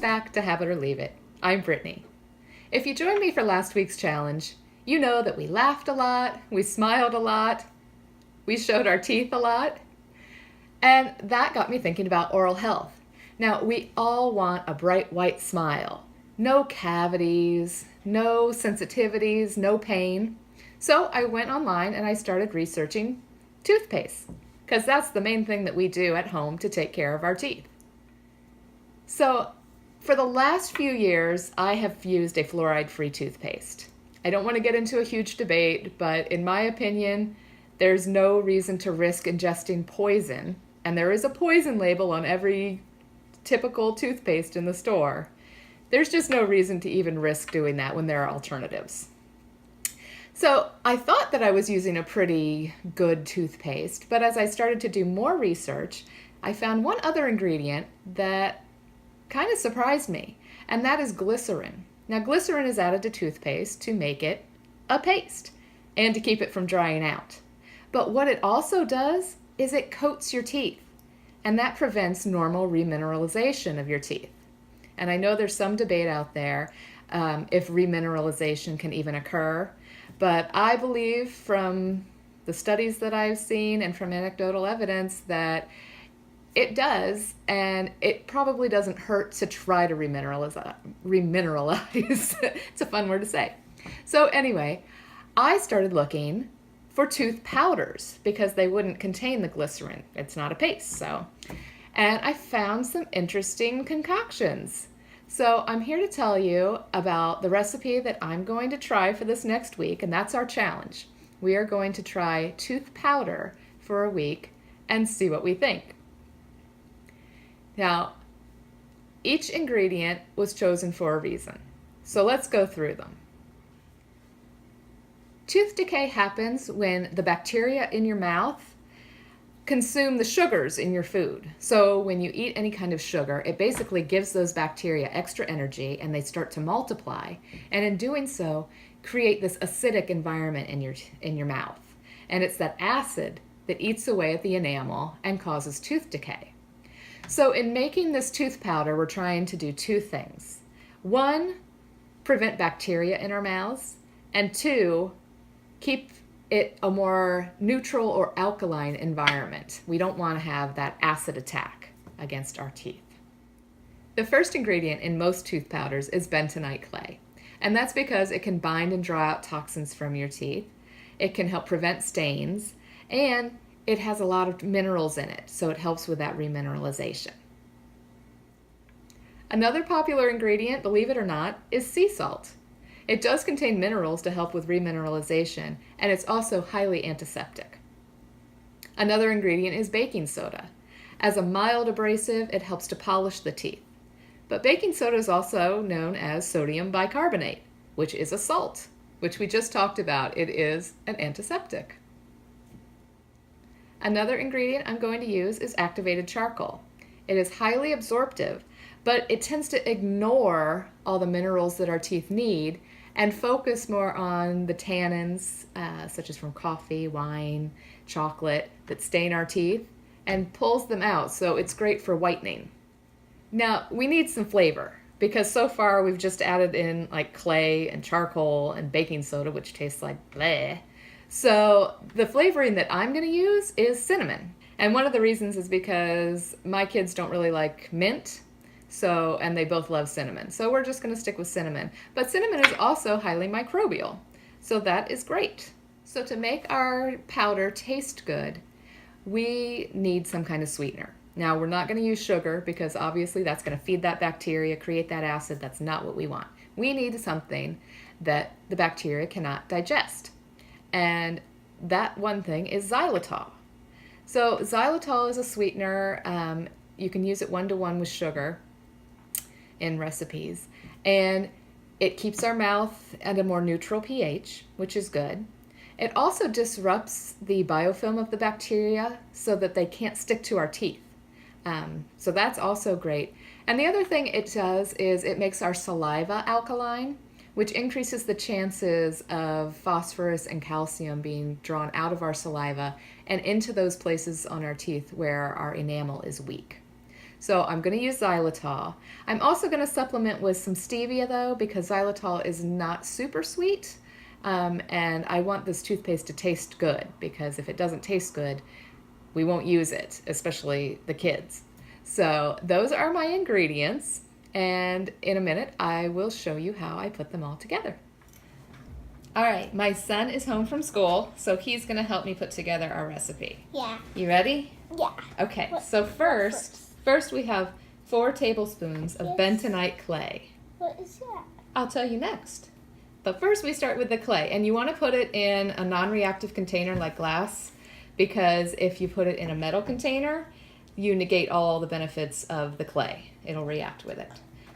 back to Have It or Leave It. I'm Brittany. If you joined me for last week's challenge, you know that we laughed a lot, we smiled a lot, we showed our teeth a lot, and that got me thinking about oral health. Now, we all want a bright white smile. No cavities, no sensitivities, no pain. So I went online and I started researching toothpaste, because that's the main thing that we do at home to take care of our teeth. So for the last few years, I have used a fluoride-free toothpaste. I don't want to get into a huge debate, but in my opinion, there's no reason to risk ingesting poison, and there is a poison label on every typical toothpaste in the store. There's just no reason to even risk doing that when there are alternatives. So I thought that I was using a pretty good toothpaste, but as I started to do more research, I found one other ingredient that kind of surprised me, and that is glycerin. Now, glycerin is added to toothpaste to make it a paste and to keep it from drying out. But what it also does is it coats your teeth, and that prevents normal remineralization of your teeth. And I know there's some debate out there if remineralization can even occur, but I believe from the studies that I've seen and from anecdotal evidence that it does, and it probably doesn't hurt to try to remineralize. It's a fun word to say. So anyway, I started looking for tooth powders because they wouldn't contain the glycerin. It's not a paste, so. And I found some interesting concoctions. So I'm here to tell you about the recipe that I'm going to try for this next week, and that's our challenge. We are going to try tooth powder for a week and see what we think. Now, each ingredient was chosen for a reason, so let's go through them. Tooth decay happens when the bacteria in your mouth consume the sugars in your food. So when you eat any kind of sugar, it basically gives those bacteria extra energy and they start to multiply, and in doing so, create this acidic environment in your mouth. And it's that acid that eats away at the enamel and causes tooth decay. So in making this tooth powder, we're trying to do two things. One, prevent bacteria in our mouths, and two, keep it a more neutral or alkaline environment. We don't want to have that acid attack against our teeth. The first ingredient in most tooth powders is bentonite clay, and that's because it can bind and draw out toxins from your teeth. It can help prevent stains, and it has a lot of minerals in it, so it helps with that remineralization. Another popular ingredient, believe it or not, is sea salt. It does contain minerals to help with remineralization, and it's also highly antiseptic. Another ingredient is baking soda. As a mild abrasive, it helps to polish the teeth. But baking soda is also known as sodium bicarbonate, which is a salt, which we just talked about. It is an antiseptic. Another ingredient I'm going to use is activated charcoal. It is highly absorptive, but it tends to ignore all the minerals that our teeth need and focus more on the tannins, such as from coffee, wine, chocolate, that stain our teeth, and pulls them out, so it's great for whitening. Now, we need some flavor, because so far we've just added in like clay and charcoal and baking soda, which tastes like bleh. So the flavoring that I'm going to use is cinnamon. And one of the reasons is because my kids don't really like mint, and they both love cinnamon. So we're just going to stick with cinnamon. But cinnamon is also highly microbial, so that is great. So to make our powder taste good, we need some kind of sweetener. Now, we're not going to use sugar because obviously that's going to feed that bacteria, create that acid. That's not what we want. We need something that the bacteria cannot digest. And that one thing is xylitol. So xylitol is a sweetener. You can use it 1-to-1 with sugar in recipes. And it keeps our mouth at a more neutral pH, which is good. It also disrupts the biofilm of the bacteria so that they can't stick to our teeth. So that's also great. And the other thing it does is it makes our saliva alkaline, which increases the chances of phosphorus and calcium being drawn out of our saliva and into those places on our teeth where our enamel is weak. So I'm going to use xylitol. I'm also going to supplement with some stevia though, because xylitol is not super sweet. And I want this toothpaste to taste good, because if it doesn't taste good, we won't use it, especially the kids. So those are my ingredients. And in a minute, I will show you how I put them all together. All right, my son is home from school, so he's going to help me put together our recipe. Yeah. You ready? Yeah. Okay, so first we have 4 tablespoons of bentonite clay. What is that? I'll tell you next. But first we start with the clay, and you want to put it in a non-reactive container like glass, because if you put it in a metal container, you negate all the benefits of the clay. It'll react with it.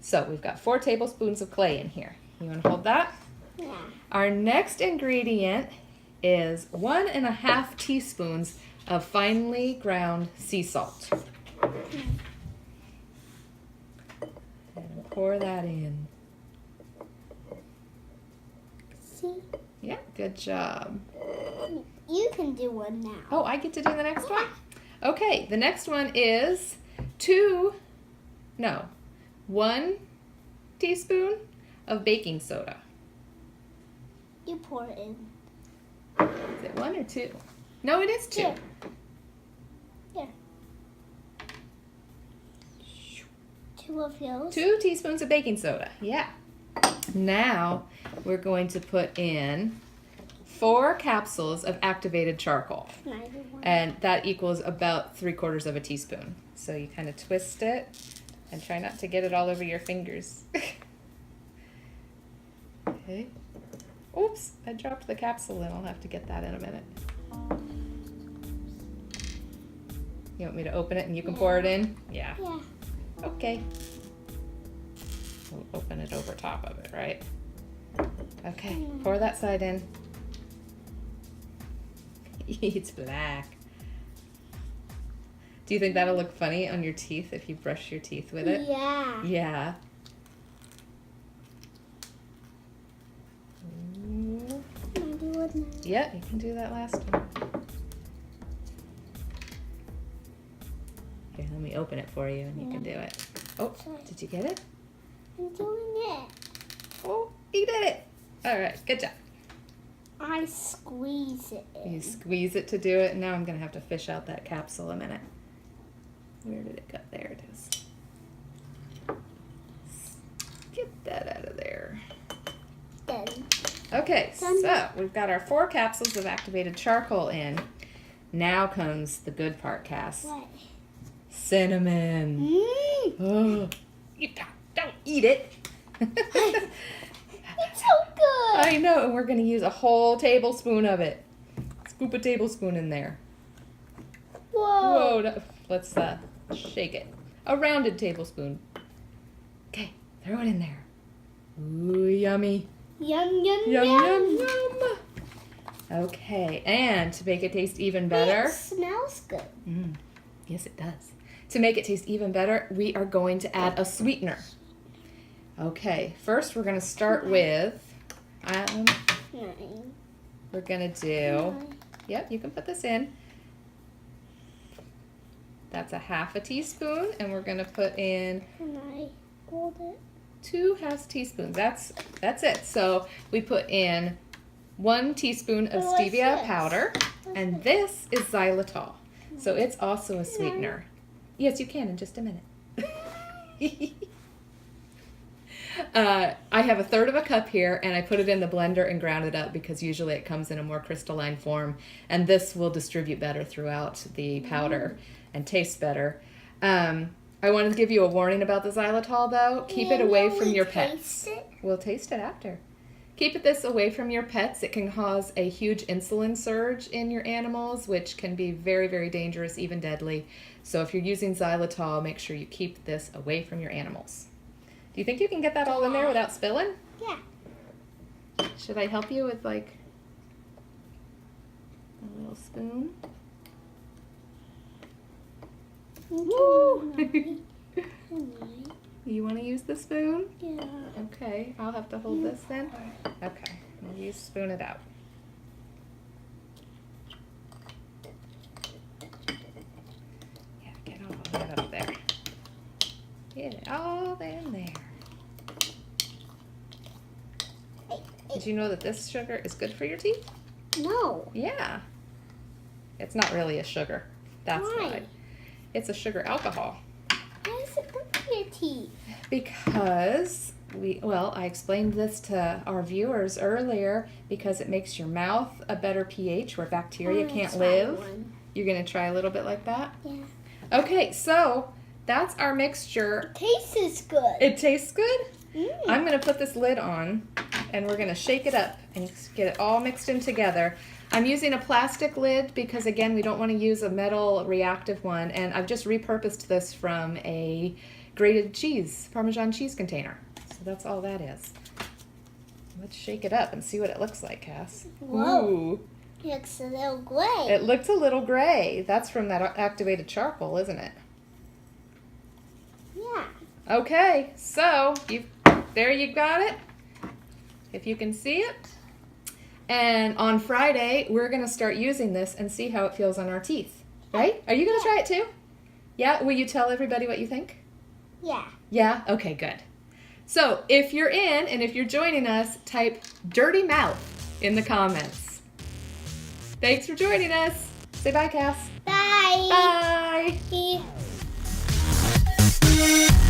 So we've got 4 tablespoons of clay in here. You want to hold that? Yeah. Our next ingredient is 1.5 teaspoons of finely ground sea salt. And pour that in. See? Yeah, good job. You can do one now. Oh, I get to do the next one? Okay, the next one is 1 teaspoon of baking soda. You pour it in. Is it 1 or 2? No, it is 2. Here. Here. 2 of those. 2 teaspoons of baking soda. Yeah. Now we're going to put in 4 capsules of activated charcoal. Can I do one? And that equals about 3/4 of a teaspoon. So you kind of twist it and try not to get it all over your fingers. Okay. Oops, I dropped the capsule in. I'll have to get that in a minute. You want me to open it and you can pour it in? Yeah. Yeah. Okay. We'll open it over top of it, right? Okay, pour that side in. It's black. Do you think that'll look funny on your teeth if you brush your teeth with it? Yeah. Yeah. Can I do it now? Yeah, you can do that last one. Here, let me open it for you and you can do it. Oh, did you get it? I'm doing it. Oh, you did it. All right, good job. I squeeze it in. You squeeze it to do it, and now I'm going to have to fish out that capsule a minute. Where did it go? There it is. Get that out of there. Done. Okay, so we've got our 4 capsules of activated charcoal in. Now comes the good part, Cass. What? Cinnamon. Mmm. Oh, you don't eat it. It's so good. I know, and we're going to use a whole tablespoon of it. Scoop a tablespoon in there. Whoa. Whoa, no, let's shake it. A rounded tablespoon. Okay, throw it in there. Ooh, yummy. Yum, yum, Yum, yum. yum, yum. Okay, and to make it taste even better. It smells good. Yes, it does. To make it taste even better, we are going to add a sweetener. Okay, first we're going to start with, we're going to do, yep, you can put this in. That's a 1/2 teaspoon, and we're going to put in Can I hold it? 2 teaspoons. That's it. So we put in 1 teaspoon of What's stevia this? powder, and this is xylitol. So it's also a sweetener. Yes, you can in just a minute. I have 1/3 of a cup here, and I put it in the blender and ground it up because usually it comes in a more crystalline form, and this will distribute better throughout the powder and taste better. I wanted to give you a warning about the xylitol, though. Keep it away from your pets. Taste it? We'll taste it after. Keep this away from your pets. It can cause a huge insulin surge in your animals, which can be very, very dangerous, even deadly. So if you're using xylitol, make sure you keep this away from your animals. Do you think you can get that all in there without spilling? Yeah. Should I help you with, like, a little spoon? Woo! You want to use the spoon? Yeah. Okay, I'll have to hold this then. Okay, you spoon it out. Yeah, get all of that up there. all in there. Did you know that this sugar is good for your teeth? No. Yeah. It's not really a sugar. That's why. It's a sugar alcohol. Why is it good for your teeth? Because I explained this to our viewers earlier because it makes your mouth a better pH where bacteria can't live. You're going to try a little bit like that? Yeah. Okay, so that's our mixture. Tastes good. It tastes good? Mm. I'm going to put this lid on and we're going to shake it up and get it all mixed in together. I'm using a plastic lid because, again, we don't want to use a metal reactive one. And I've just repurposed this from a grated cheese, Parmesan cheese container. So that's all that is. Let's shake it up and see what it looks like, Cass. Whoa. Ooh. It looks a little gray. It looks a little gray. That's from that activated charcoal, isn't it? Yeah. Okay, so there you got it. If you can see it. And on Friday, we're going to start using this and see how it feels on our teeth. Right? Are you going to try it too? Yeah? Will you tell everybody what you think? Yeah. Yeah? Okay, good. So if you're in and if you're joining us, type dirty mouth in the comments. Thanks for joining us. Say bye, Cass. Bye. Bye. Bye.